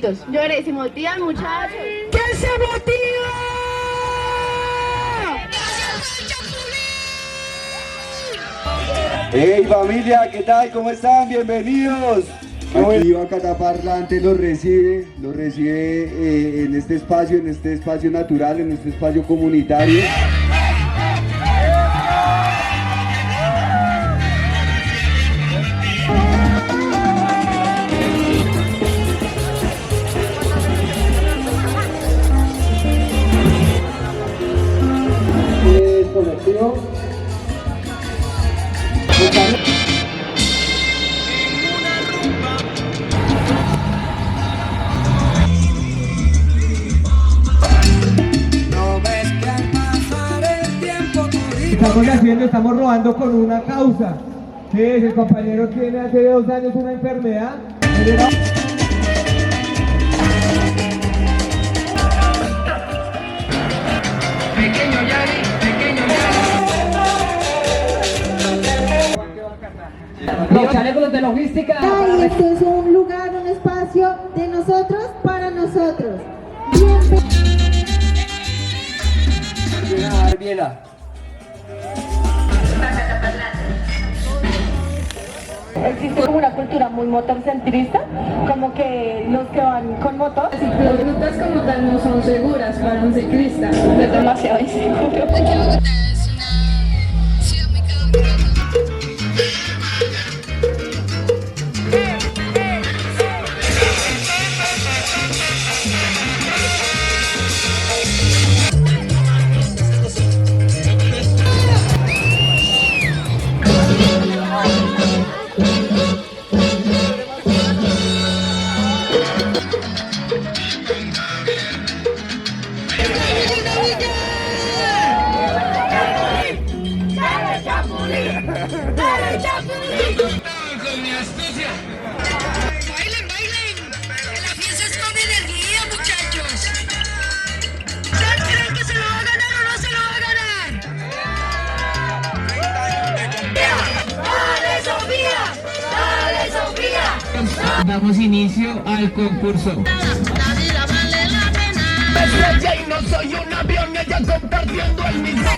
Gritos. Llores y motivan, muchachos. ¿Quién se motiva? Hey familia, ¿qué tal? ¿Cómo están? Bienvenidos. Aquí Bacatá Parlante los recibe en este espacio natural, en este espacio comunitario. Colectivo. Estamos robando con una causa. ¿Qué es? El compañero tiene hace 2 años una enfermedad. Pequeño Yari. Los chalecos de logística. Este es un lugar, un espacio de nosotros para nosotros. Existe como una cultura muy motorcentrista, como que los que van con motor. Las rutas como tal no son seguras para un ciclista. Es demasiado inseguro. Aquí Bogotá es una ciudad muy caótica. Con mi astucia. Bailen, bailen. En la fiesta es con energía, muchachos. ¿Ustedes creen que se lo va a ganar o no se lo va a ganar? ¡Dale, Sofía! ¡Dale, Sofía! Damos inicio al concurso. La vida vale la pena. Y no soy un avión, ella compartiendo el mismo.